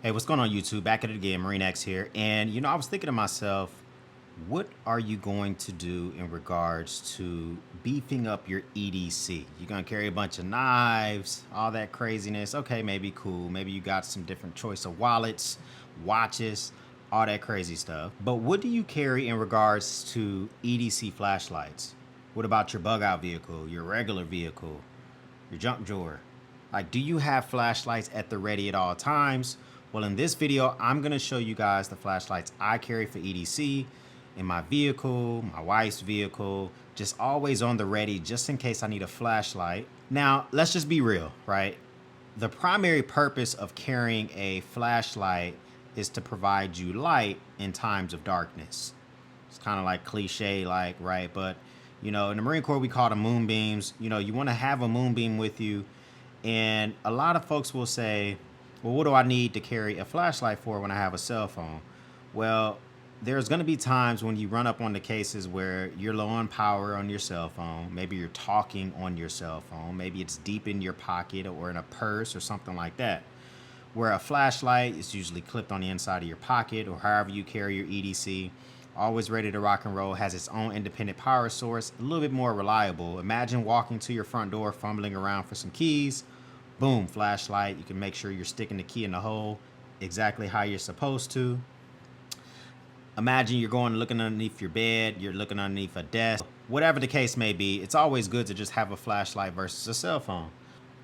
Hey, what's going on YouTube? Back at it again, Marine X here. And you know, I was thinking to myself, what are you going to do in regards to beefing up your EDC? You're gonna carry a bunch of knives, all that craziness. Okay, maybe cool. Maybe you got some different choice of wallets, watches, all that crazy stuff. But what do you carry in regards to EDC flashlights? What about your bug out vehicle, your regular vehicle, your junk drawer? Like, do you have flashlights at the ready at all times? Well, in this video, I'm gonna show you guys the flashlights I carry for EDC in my vehicle, my wife's vehicle, just always on the ready, just in case I need a flashlight. Now, let's just be real, right? The primary purpose of carrying a flashlight is to provide you light in times of darkness. It's kind of like cliche, like, right? But, you know, in the Marine Corps, we call them moonbeams. You know, you wanna have a moonbeam with you. And a lot of folks will say, well, what do I need to carry a flashlight for when I have a cell phone? Well, there's going to be times when you run up on the cases where you're low on power on your cell phone. Maybe you're talking on your cell phone. Maybe it's deep in your pocket or in a purse or something like that. Where a flashlight is usually clipped on the inside of your pocket or however you carry your EDC. Always ready to rock and roll, has its own independent power source, a little bit more reliable. Imagine walking to your front door, fumbling around for some keys. Boom, flashlight. You can make sure you're sticking the key in the hole exactly how you're supposed to. Imagine you're going looking underneath your bed, you're looking underneath a desk. Whatever the case may be, it's always good to just have a flashlight versus a cell phone.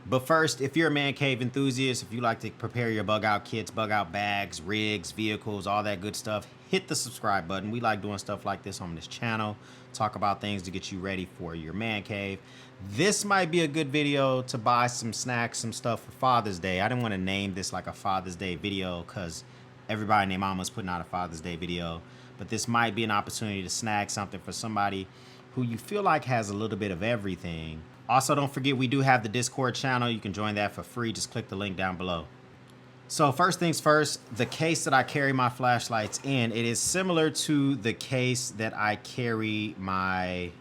But first, if you're a man cave enthusiast, if you like to prepare your bug out kits, bug out bags, rigs, vehicles, all that good stuff, hit the subscribe button. We like doing stuff like this on this channel, talk about things to get you ready for your man cave. This might be a good video to buy some snacks, some stuff for Father's Day. I didn't want to name this like a Father's Day video because everybody and their mama's putting out a Father's Day video. But this might be an opportunity to snag something for somebody who you feel like has a little bit of everything. Also, don't forget we do have the Discord channel. You can join that for free. Just click the link down below. So first things first, the case that I carry my flashlights in, it is similar to the case that I carry my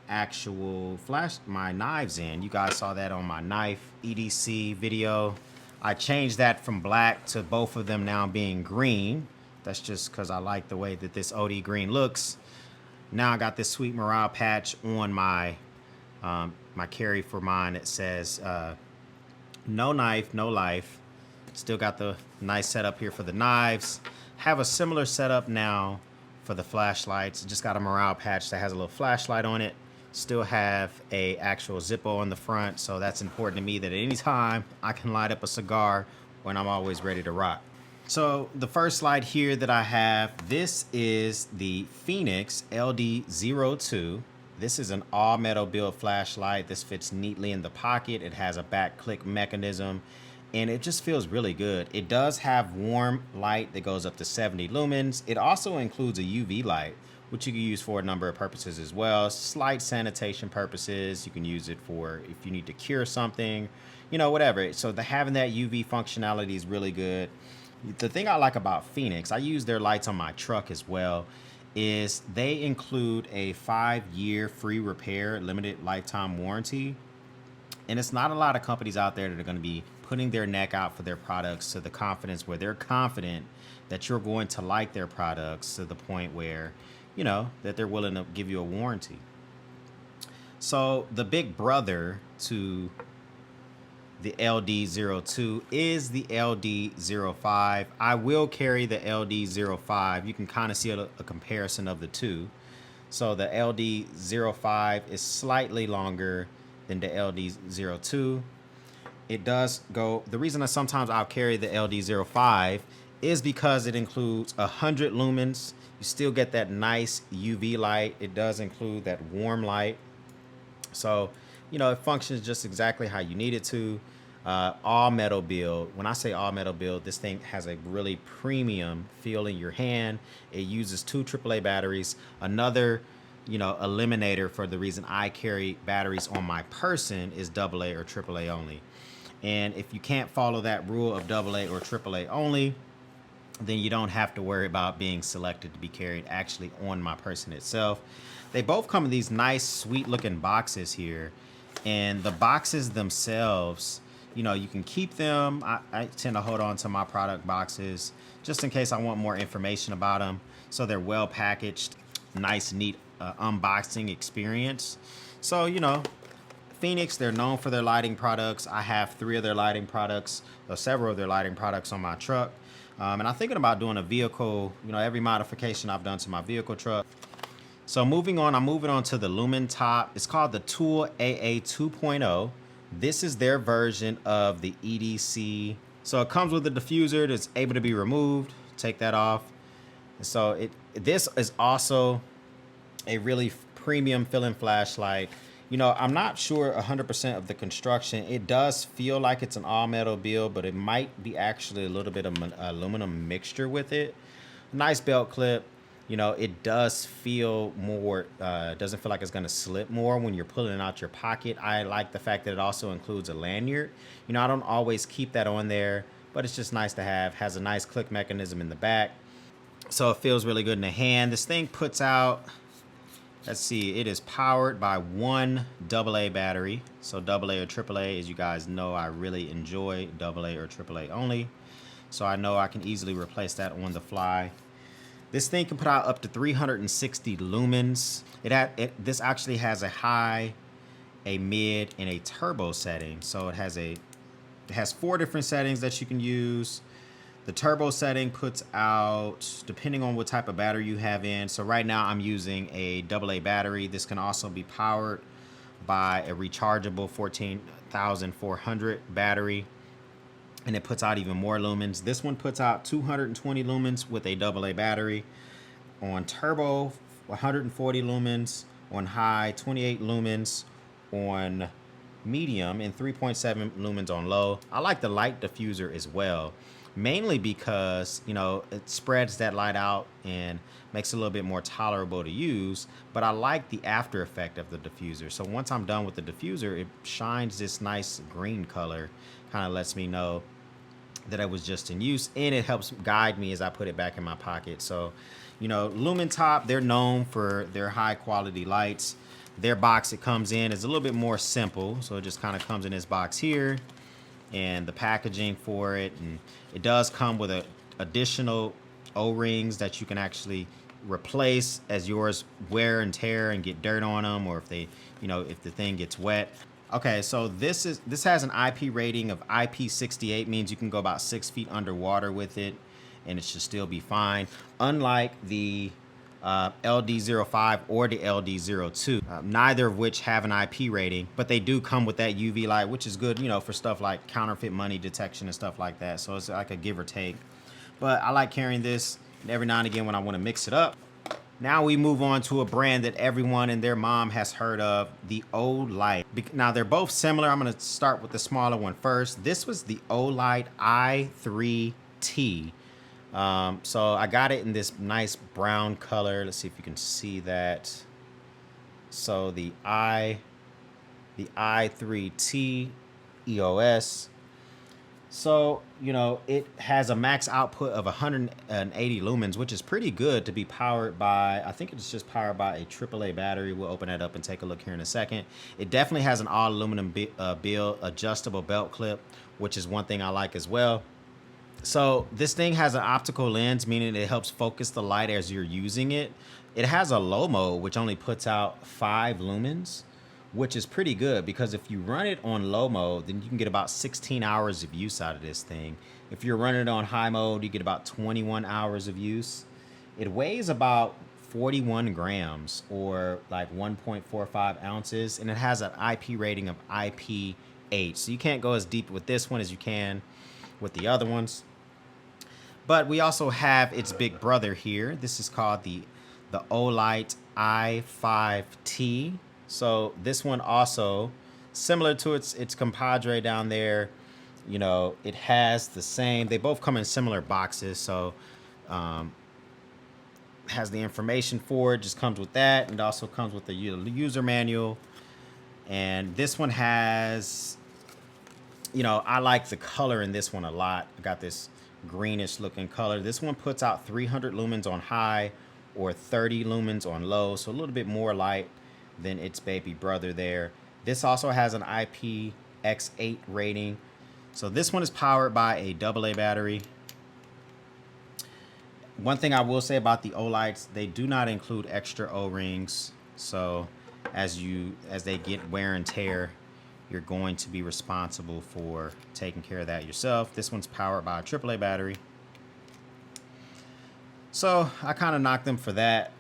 actual my knives in. You guys saw that on my Knife EDC video. I changed that from black to both of them now being green. That's just because I like the way that this OD green looks. Now I got this sweet morale patch on my my carry for mine. It says no knife, no life. Still got the nice setup here for the knives. Have a similar setup now for the flashlights. Just got a morale patch that has a little flashlight on it. Still have a actual Zippo on the front, so that's important to me that at any time I can light up a cigar when I'm always ready to rock. So the first light here that I have, this is the Fenix LD02. This is an all metal build flashlight. This fits neatly in the pocket. It has a back click mechanism and it just feels really good. It does have warm light that goes up to 70 lumens. It also includes a UV light, which you can use for a number of purposes as well. Slight sanitation purposes. You can use it for if you need to cure something, you know, whatever. So having that UV functionality is really good. The thing I like about Fenix, I use their lights on my truck as well, is they include a 5-year free repair, limited lifetime warranty. And it's not a lot of companies out there that are going to be putting their neck out for their products to the confidence where they're confident that you're going to like their products to the point where, you know, that they're willing to give you a warranty. So the big brother to the LD02 is the LD05. I will carry the LD05. You can kind of see a comparison of the two. So the LD05 is slightly longer than the LD02. It does go, the reason that sometimes I'll carry the LD05 is because it includes 100 lumens. You still get that nice UV light. It does include that warm light. So, you know, it functions just exactly how you need it to. All metal build. When I say all metal build, this thing has a really premium feel in your hand. It uses 2 AAA batteries. Another, you know, eliminator for the reason I carry batteries on my person is AA or AAA only. And if you can't follow that rule of AA or AAA only, then you don't have to worry about being selected to be carried actually on my person itself. They both come in these nice, sweet looking boxes here. And the boxes themselves, You know, you can keep them. I tend to hold on to my product boxes just in case I want more information about them. So they're well packaged, nice, neat unboxing experience. So, you know, Fenix, they're known for their lighting products. I have 3 of their lighting products, or several of their lighting products on my truck. And I'm thinking about doing a vehicle, you know, every modification I've done to my vehicle truck. So I'm moving on to the Lumintop. It's called the Tool AA 2.0. This is their version of the EDC. So it comes with a diffuser that's able to be removed. Take that off. So this is also a really premium fill-in flashlight. You know, I'm not sure 100% of the construction. It does feel like it's an all metal build, but it might be actually a little bit of an aluminum mixture with it. Nice belt clip. You know, it does feel more, doesn't feel like it's gonna slip more when you're pulling it out your pocket. I like the fact that it also includes a lanyard. You know, I don't always keep that on there, but it's just nice to have. Has a nice click mechanism in the back. So it feels really good in the hand. This thing puts out, let's see, it is powered by 1 AA battery. So AA or AAA, as you guys know, I really enjoy AA or AAA only. So I know I can easily replace that on the fly. This thing can put out up to 360 lumens. This actually has a high, a mid, and a turbo setting. So it has 4 different settings that you can use. The turbo setting puts out, depending on what type of battery you have in. So right now I'm using a AA battery. This can also be powered by a rechargeable 14,400 battery. And it puts out even more lumens. This one puts out 220 lumens with a AA battery. On turbo, 140 lumens. On high, 28 lumens. On medium, and 3.7 lumens on low. I like the light diffuser as well, mainly because, you know, it spreads that light out and makes it a little bit more tolerable to use. But I like the after effect of the diffuser. So once I'm done with the diffuser, it shines this nice green color. Kind of lets me know that it was just in use, and it helps guide me as I put it back in my pocket. So, you know, Lumintop, they're known for their high quality lights. Their box it comes in is a little bit more simple. So it just kind of comes in this box here, and the packaging for it. And it does come with additional O-rings that you can actually replace as yours wear and tear and get dirt on them, or if they, you know, if the thing gets wet. Okay, so this has an IP rating of IP68, means you can go about 6 feet underwater with it, and it should still be fine. Unlike the LD05 or the LD02, neither of which have an IP rating, but they do come with that UV light, which is good, you know, for stuff like counterfeit money detection and stuff like that. So it's like a give or take. But I like carrying this every now and again when I want to mix it up. Now we move on to a brand that everyone and their mom has heard of, the Olight. Now they're both similar. I'm going to start with the smaller one first. This was the Olight i3T. So I got it in this nice brown color. Let's see if you can see that. So the i3T EOS. So, you know, it has a max output of 180 lumens, which is pretty good to be powered by, I think it's just powered by a AAA battery. We'll open that up and take a look here in a second. It definitely has an all aluminum build, adjustable belt clip, which is one thing I like as well. So this thing has an optical lens, meaning it helps focus the light as you're using it. It has a low mode, which only puts out 5 lumens. Which is pretty good, because if you run it on low mode, then you can get about 16 hours of use out of this thing. If you're running it on high mode, you get about 21 hours of use. It weighs about 41 grams, or like 1.45 ounces, and it has an IP rating of IP8. So you can't go as deep with this one as you can with the other ones. But we also have its big brother here. This is called the Olight i5T. So this one also, similar to its compadre down there, you know, it has the same, they both come in similar boxes. So has the information for it, just comes with that. And it also comes with the user manual. And this one has, you know, I like the color in this one a lot. I got this greenish looking color. This one puts out 300 lumens on high or 30 lumens on low. So a little bit more light than its baby brother there. This also has an IPX8 rating. So this one is powered by a AA battery. One thing I will say about the Olights, they do not include extra O-rings. So as they get wear and tear, you're going to be responsible for taking care of that yourself. This one's powered by a AAA battery. So I kind of knocked them for that.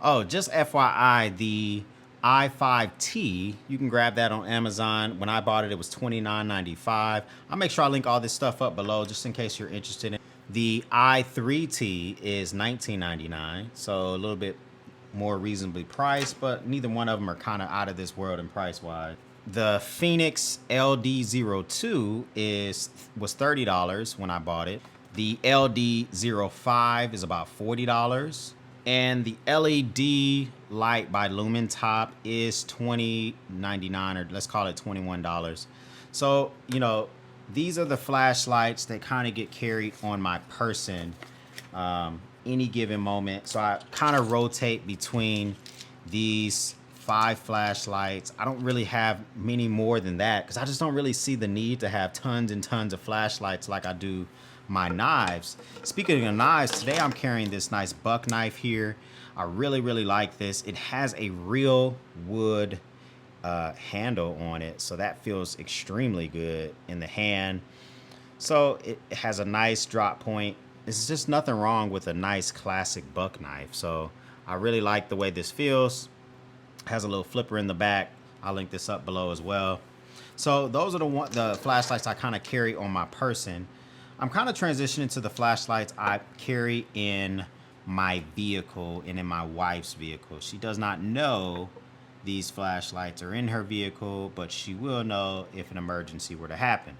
Oh, just FYI, the i5T, you can grab that on Amazon. When I bought it, it was $29.95. I'll make sure I link all this stuff up below just in case you're interested in. The i3T is $19.99, so a little bit more reasonably priced, but neither one of them are kind of out of this world in price-wise. The Fenix LD02 was $30 when I bought it. The LD05 is about $40. And the LED light by Lumintop is $20.99, or let's call it $21. So, you know, these are the flashlights that kind of get carried on my person any given moment. So I kind of rotate between these 5 flashlights. I don't really have many more than that because I just don't really see the need to have tons and tons of flashlights like I do my knives. Speaking of knives, today I'm carrying this nice buck knife here. I really like this. It has a real wood handle on it, so that feels extremely good in the hand. So it has a nice drop point. There's just nothing wrong with a nice classic buck knife. So I really like the way this feels. It has a little flipper in the back. I'll link this up below as well. So those are the flashlights I kind of carry on my person. I'm kind of transitioning to the flashlights I carry in my vehicle and in my wife's vehicle. She does not know these flashlights are in her vehicle, but she will know if an emergency were to happen.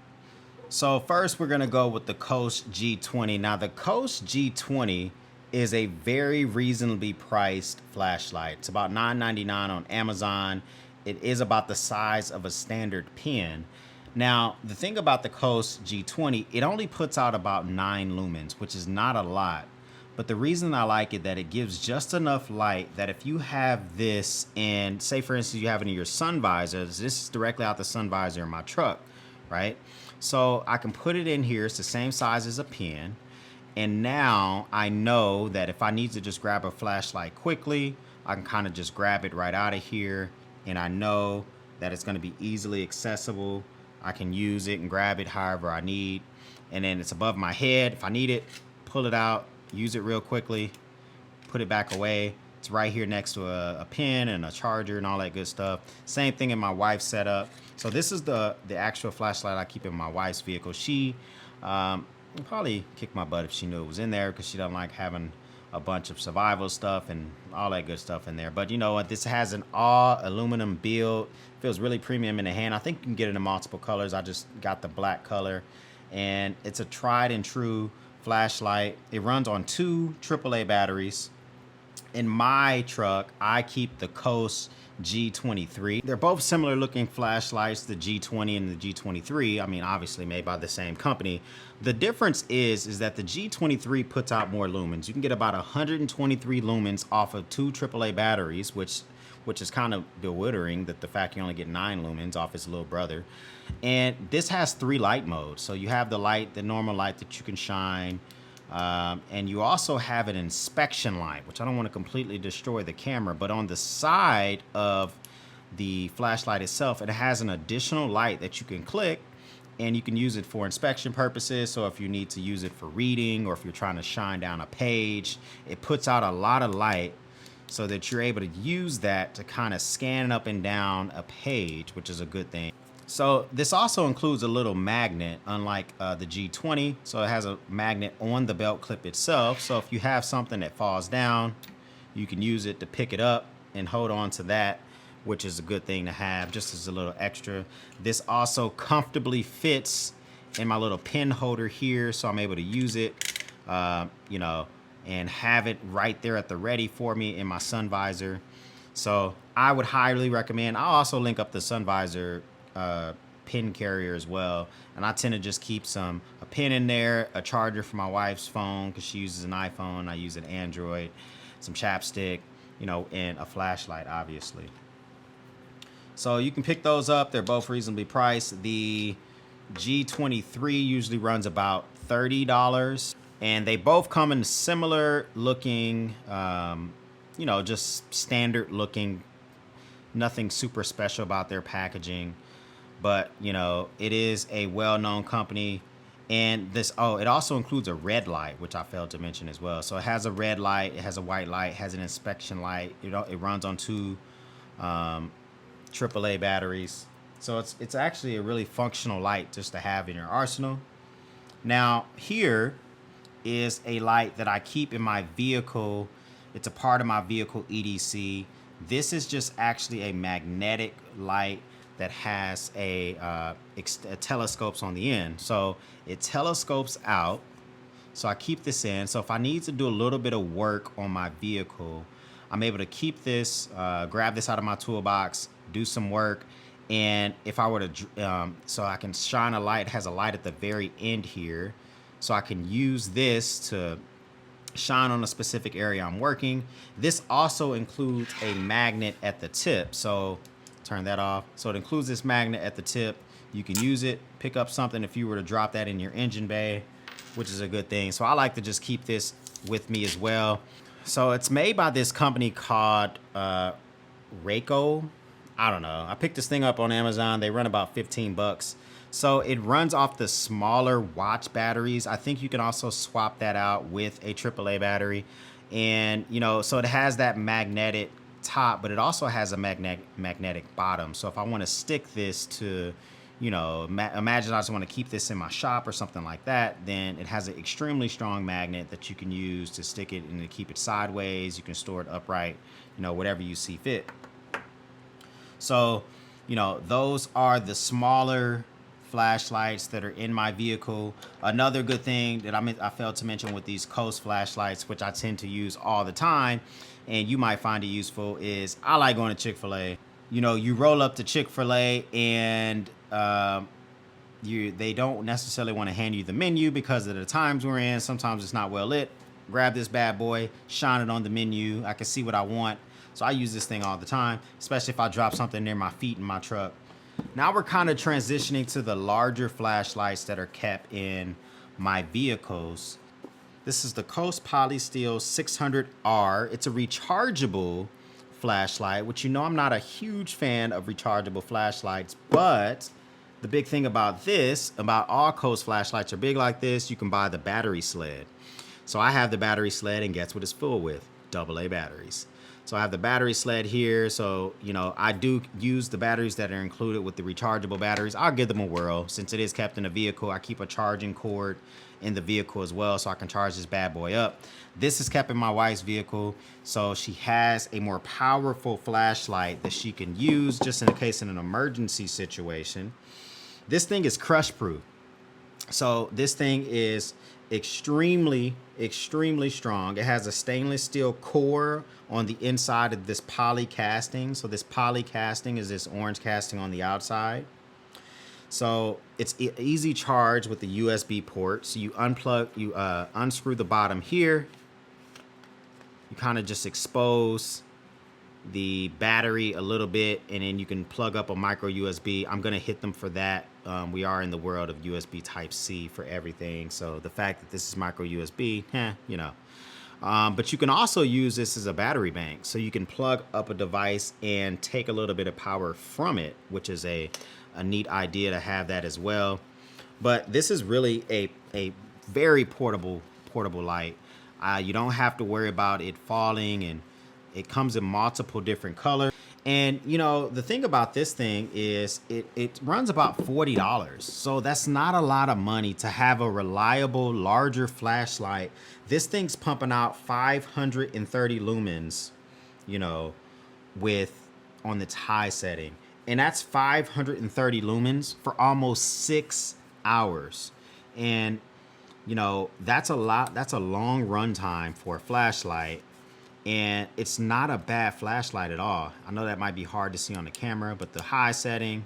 So first we're gonna go with the Coast G20. Now the Coast G20 is a very reasonably priced flashlight. It's about $9.99 on Amazon. It is about the size of a standard pen. Now, the thing about the Coast G20, it only puts out about 9 lumens, which is not a lot. But the reason I like it, that it gives just enough light that if you have this in, say for instance, you have it in your sun visor, this is directly out the sun visor in my truck, right? So I can put it in here, it's the same size as a pen. And now I know that if I need to just grab a flashlight quickly, I can kind of just grab it right out of here. And I know that it's gonna be easily accessible. I can use it and grab it however I need. And then it's above my head. If I need it, pull it out, use it real quickly, put it back away. It's right here next to a pen and a charger and all that good stuff. Same thing in my wife's setup. So this is the actual flashlight I keep in my wife's vehicle. She would probably kick my butt if she knew it was in there because she doesn't like having a bunch of survival stuff and all that good stuff in there. But you know what? This has an all aluminum build. Feels really premium in the hand. I think you can get it in multiple colors. I just got the black color. And it's a tried and true flashlight. It runs on 2 AAA batteries. In my truck, I keep the Coast G23. They're both similar looking flashlights, the G20 and the G23. I mean, obviously made by the same company. The difference is that the G23 puts out more lumens. You can get about 123 lumens off of 2 AAA batteries, which is kind of bewildering, that the fact you only get 9 lumens off its little brother. And this has 3 light modes. So you have the light, the normal light that you can shine. And you also have an inspection light, which I don't want to completely destroy the camera, but on the side of the flashlight itself, it has an additional light that you can click and you can use it for inspection purposes. So if you need to use it for reading or if you're trying to shine down a page, it puts out a lot of light so that you're able to use that to kind of scan up and down a page, which is a good thing. So this also includes a little magnet, unlike the G20. So it has a magnet on the belt clip itself. So if you have something that falls down, you can use it to pick it up and hold on to that, which is a good thing to have, just as a little extra. This also comfortably fits in my little pen holder here, so I'm able to use it, you know, and have it right there at the ready for me in my sun visor. So I would highly recommend. I'll also link up the sun visor pin carrier as well, and I tend to just keep a pin in there, a charger for my wife's phone because she uses an iPhone, I use an Android, some chapstick, you know, and a flashlight, obviously. So you can pick those up. They're both reasonably priced. The G23 usually runs about $30. And they both come in similar looking, you know, just standard looking, nothing super special about their packaging. But, you know, it is a well-known company. And this, oh, it also includes a red light, which I failed to mention as well. So it has a red light, it has a white light, has an inspection light. It runs on two AAA batteries. So it's actually a really functional light just to have in your arsenal. Now, here is a light that I keep in my vehicle. It's a part of my vehicle EDC. This is just actually a magnetic light that has a telescopes on the end. So it telescopes out. So I keep this in. So if I need to do a little bit of work on my vehicle, I'm able to keep this, grab this out of my toolbox, do some work. And if I were to, so I can shine a light, it has a light at the very end here. So I can use this to shine on a specific area I'm working. This also includes a magnet at the tip. So turn that off. So it includes this magnet at the tip. You can use it, pick up something if you were to drop that in your engine bay, which is a good thing. So I like to just keep this with me as well. So it's made by this company called Reiko. I don't know. I picked this thing up on Amazon. They run about 15 bucks. So it runs off the smaller watch batteries. I think you can also swap that out with a AAA battery. And, you know, so it has that magnetic top, but it also has a magnetic bottom. So if I want to stick this to, you know, imagine I just want to keep this in my shop or something like that, then it has an extremely strong magnet that you can use to stick it and to keep it sideways. You can store it upright, you know, whatever you see fit. So, you know, those are the smaller flashlights that are in my vehicle. Another good thing that I failed to mention with these Coast flashlights, which I tend to use all the time, and you might find it useful, is I like going to Chick-fil-A. You know, you roll up to Chick-fil-A and they don't necessarily want to hand you the menu because of the times we're in. Sometimes it's not well lit. Grab this bad boy, shine it on the menu. I can see what I want. So I use this thing all the time, especially if I drop something near my feet in my truck. Now we're kind of transitioning to the larger flashlights that are kept in my vehicles. This is the Coast Polysteel 600R. It's a rechargeable flashlight, which, you know, I'm not a huge fan of rechargeable flashlights, but the big thing about this, about all Coast flashlights are big like this, you can buy the battery sled. So I have the battery sled, and guess what it's full with? AA batteries. So I have the battery sled here. So, you know, I do use the batteries that are included with the rechargeable batteries. I'll give them a whirl. Since it is kept in a vehicle, I keep a charging cord in the vehicle as well, so I can charge this bad boy up. This is kept in my wife's vehicle, so she has a more powerful flashlight that she can use just in case in an emergency situation. This thing is crush proof. So this thing is extremely strong. It has a stainless steel core on the inside of this poly casting. So this poly casting is this orange casting on the outside. So it's easy charge with the USB port. So you unscrew the bottom here. You kind of just expose the battery a little bit, and then you can plug up a micro USB. I'm gonna hit them for that. We are in the world of USB Type-C for everything. So the fact that this is micro USB, you know. But you can also use this as a battery bank. So you can plug up a device and take a little bit of power from it, which is a neat idea to have that as well. But this is really a very portable light. You don't have to worry about it falling, and it comes in multiple different colors. And, you know, the thing about this thing is it runs about $40. So that's not a lot of money to have a reliable, larger flashlight. This thing's pumping out 530 lumens, you know, on its high setting. And that's 530 lumens for almost 6 hours. And, you know, that's a lot. That's a long run time for a flashlight. And it's not a bad flashlight at all. I know that might be hard to see on the camera, but the high setting,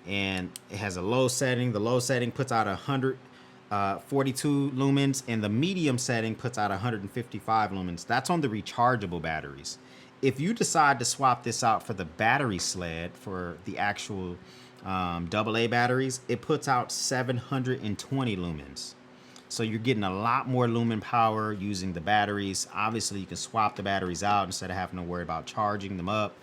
and it has a low setting. The low setting puts out 142 lumens, and the medium setting puts out 155 lumens. That's on the rechargeable batteries. If you decide to swap this out for the battery sled, for the actual AA batteries, it puts out 720 lumens. So you're getting a lot more lumen power using the batteries. Obviously, you can swap the batteries out instead of having to worry about charging them up.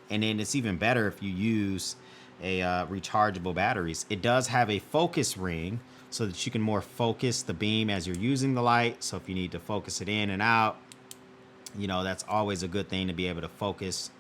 And then it's even better if you use a rechargeable batteries. It does have a focus ring so that you can more focus the beam as you're using the light. So if you need to focus it in and out, you know, that's always a good thing to be able to focus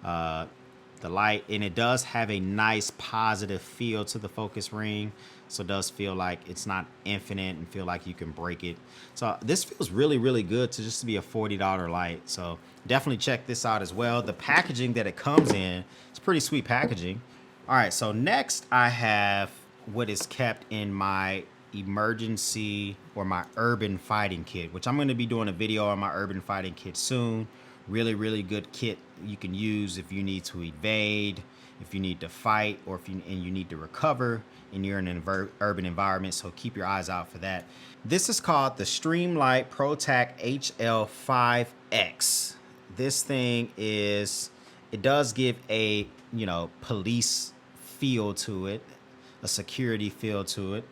the light. And it does have a nice positive feel to the focus ring, so it does feel like it's not infinite and feel like you can break it. So this feels really good to just be a $40 light. So definitely check this out as well. The packaging that it comes in, it's pretty sweet packaging. All right, so next I have what is kept in my emergency or my urban fighting kit, which I'm going to be doing a video on my urban fighting kit soon. Really good kit you can use if you need to evade, if you need to fight, or if you need to recover and you're in an urban environment. So keep your eyes out for that. This is called the Streamlight Protac HL 5X. This thing is, it does give a, you know, police feel to it, a security feel to it.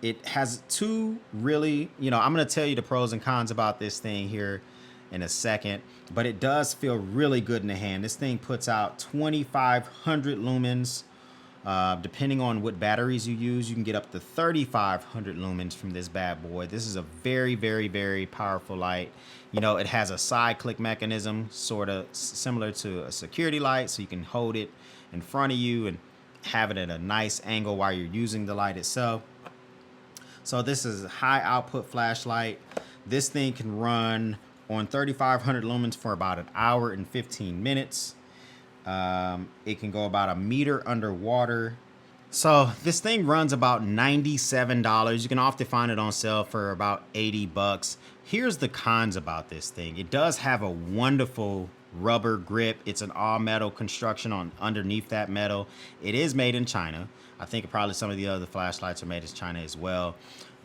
It has two really, you know, I'm going to tell you the pros and cons about this thing here in a second, but it does feel really good in the hand. This thing puts out 2,500 lumens. Depending on what batteries you use, you can get up to 3,500 lumens from this bad boy. This is a very powerful light. You know, it has a side click mechanism, sort of similar to a security light, so you can hold it in front of you and have it at a nice angle while you're using the light itself. So this is a high output flashlight. This thing can run on 3,500 lumens for about an hour and 15 minutes. It can go about a meter underwater. So this thing runs about $97. You can often find it on sale for about 80 bucks. Here's the cons about this thing. It does have a wonderful rubber grip. It's an all metal construction on underneath that metal. It is made in China. I think probably some of the other flashlights are made in China as well.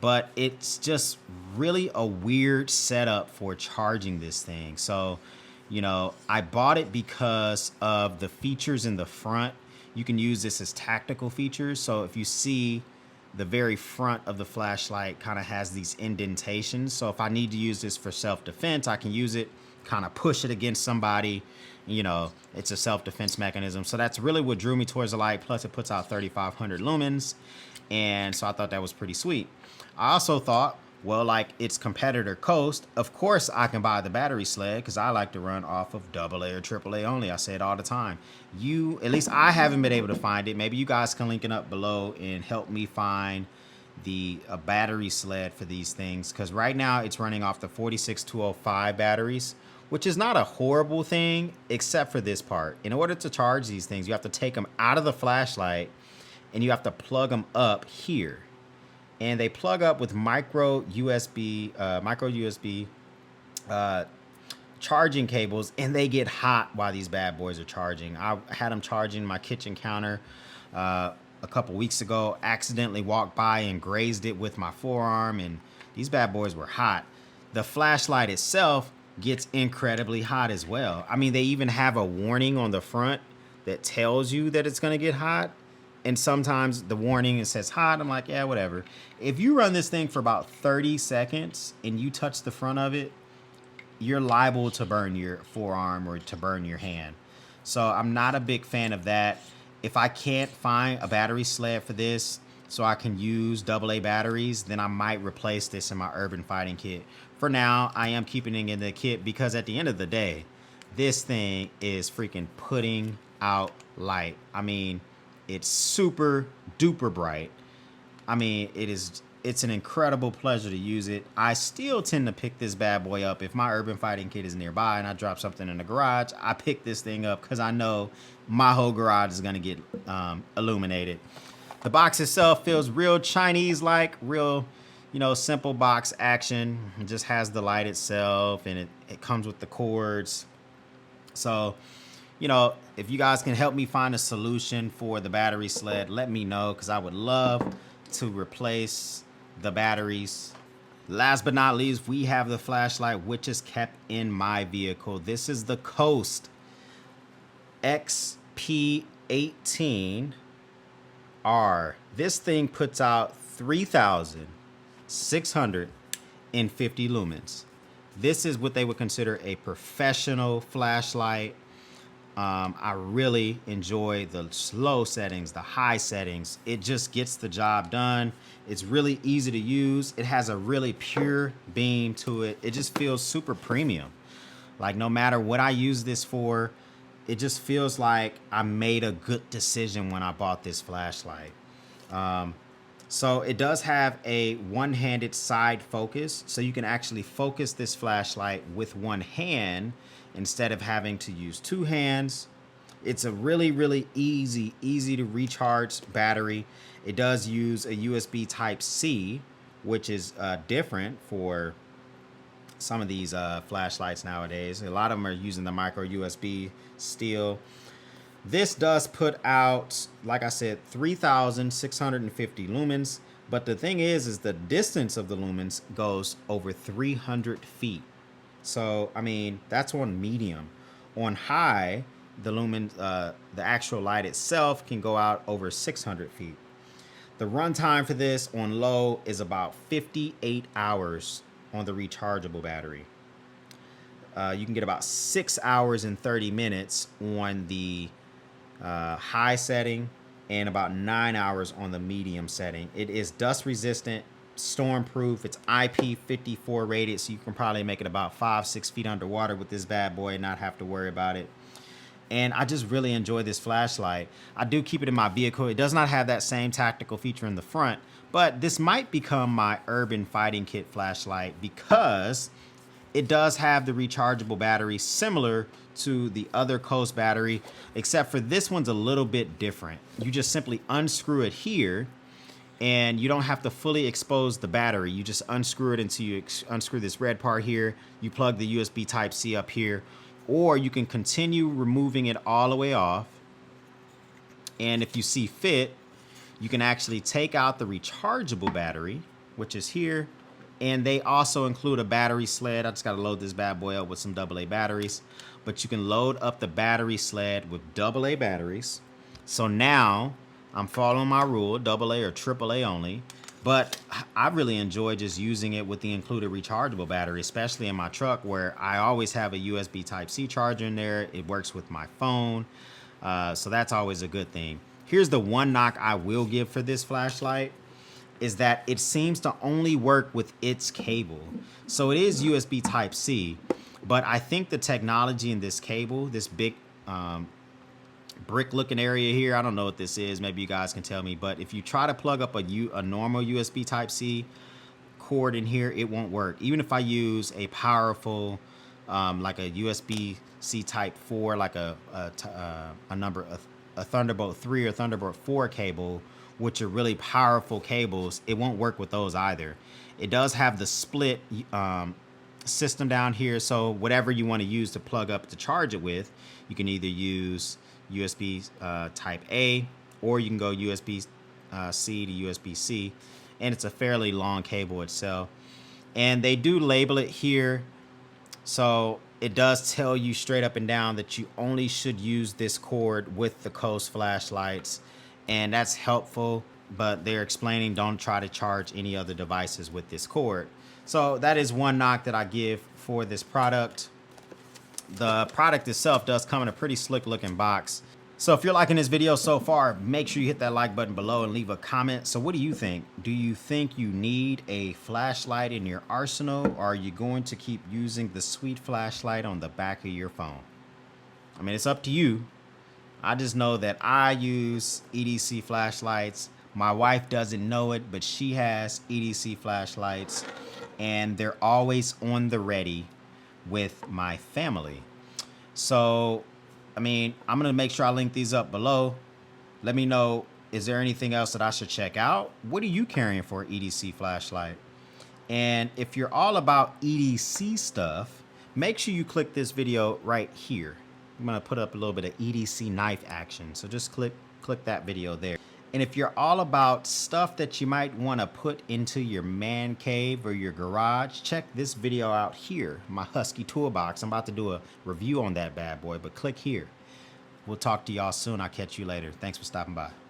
But it's just really a weird setup for charging this thing. So, you know, I bought it because of the features in the front. You can use this as tactical features. So if you see, the very front of the flashlight kind of has these indentations. So if I need to use this for self-defense, I can use it, kind of push it against somebody. You know, it's a self-defense mechanism. So that's really what drew me towards the light. Plus it puts out 3,500 lumens. And so I thought that was pretty sweet. I also thought, well, like its competitor Coast, of course I can buy the battery sled because I like to run off of AA or AAA only. I say it all the time. At least I haven't been able to find it. Maybe you guys can link it up below and help me find a battery sled for these things, because right now it's running off the 46205 batteries, which is not a horrible thing except for this part. In order to charge these things, you have to take them out of the flashlight and you have to plug them up here. And they plug up with micro USB charging cables, and they get hot while these bad boys are charging. I had them charging my kitchen counter a couple weeks ago, accidentally walked by and grazed it with my forearm, and these bad boys were hot. The flashlight itself gets incredibly hot as well. I mean, they even have a warning on the front that tells you that it's gonna get hot. And sometimes the warning, it says hot. I'm like, yeah, whatever. If you run this thing for about 30 seconds and you touch the front of it, you're liable to burn your forearm or to burn your hand. So I'm not a big fan of that. If I can't find a battery sled for this so I can use AA batteries, then I might replace this in my urban fighting kit. For now, I am keeping it in the kit because at the end of the day, this thing is freaking putting out light. I mean, it's super duper bright. I mean, it's an incredible pleasure to use it. I still tend to pick this bad boy up if my urban fighting kit is nearby and I drop something in the garage. I pick this thing up because I know my whole garage is going to get illuminated. The box itself feels real Chinese-like, real, you know, simple box action. It just has the light itself, and it comes with the cords. So, you know, if you guys can help me find a solution for the battery sled, let me know, because I would love to replace the batteries. Last but not least, we have the flashlight, which is kept in my vehicle. This is the Coast XP LD0518R. This thing puts out 3,650 lumens. This is what they would consider a professional flashlight. I really enjoy the slow settings, the high settings. It just gets the job done. It's really easy to use. It has a really pure beam to it. It just feels super premium. Like no matter what I use this for, it just feels like I made a good decision when I bought this flashlight. So it does have a one-handed side focus, so you can actually focus this flashlight with one hand instead of having to use two hands. It's a really easy to recharge battery. It does use a USB Type-C, which is different for some of these flashlights nowadays. A lot of them are using the micro USB still. This does put out, like I said, 3,650 lumens. But the thing is the distance of the lumens goes over 300 feet. So, I mean, that's on medium. On high, the lumen, the actual light itself can go out over 600 feet. The runtime for this on low is about 58 hours on the rechargeable battery. You can get about 6 hours and 30 minutes on the high setting and about 9 hours on the medium setting. It is dust resistant, storm proof. It's IP54 rated, so you can probably make it about 5-6 feet underwater with this bad boy and not have to worry about it. And I just really enjoy this flashlight. I do keep it in my vehicle. It does not have that same tactical feature in the front, but this might become my urban fighting kit flashlight because it does have the rechargeable battery similar to the other Coast battery, except for this one's a little bit different. You just simply unscrew it here and you don't have to fully expose the battery. You just unscrew it until you unscrew this red part here. You plug the USB Type-C up here, or you can continue removing it all the way off. And if you see fit, you can actually take out the rechargeable battery, which is here. And they also include a battery sled. I just got to load this bad boy up with some AA batteries. But you can load up the battery sled with AA batteries. So now I'm following my rule, AA or AAA only. But I really enjoy just using it with the included rechargeable battery, especially in my truck where I always have a USB Type-C charger in there. It works with my phone. So that's always a good thing. Here's the one knock I will give for this flashlight, is that it seems to only work with its cable. So it is USB Type-C, but I think the technology in this cable, this big brick looking area here, I don't know what this is, maybe you guys can tell me, but if you try to plug up a normal USB Type-C cord in here, it won't work. Even if I use a powerful like a USB-C Type 4, like a Thunderbolt 3 or Thunderbolt 4 cable, which are really powerful cables, it won't work with those either. It does have the split system down here, so whatever you want to use to plug up to charge it with, you can either use USB Type A, or you can go USB C to USB-C, and it's a fairly long cable itself. And they do label it here, so it does tell you straight up and down that you only should use this cord with the Coast flashlights, and that's helpful, but they're explaining don't try to charge any other devices with this cord. So that is one knock that I give for this product. The product itself does come in a pretty slick looking box. So if you're liking this video so far, make sure you hit that like button below and leave a comment. So what do you think? Do you think you need a flashlight in your arsenal, or are you going to keep using the sweet flashlight on the back of your phone? I mean, it's up to you. I just know that I use EDC flashlights. My wife doesn't know it, but she has EDC flashlights, and they're always on the ready with my family. So, I mean, I'm going to make sure I link these up below. Let me know, is there anything else that I should check out? What are you carrying for an EDC flashlight? And if you're all about EDC stuff, make sure you click this video right here. I'm going to put up a little bit of EDC knife action. So just click that video there. And if you're all about stuff that you might want to put into your man cave or your garage, check this video out here, my Husky toolbox. I'm about to do a review on that bad boy, but click here. We'll talk to y'all soon. I'll catch you later. Thanks for stopping by.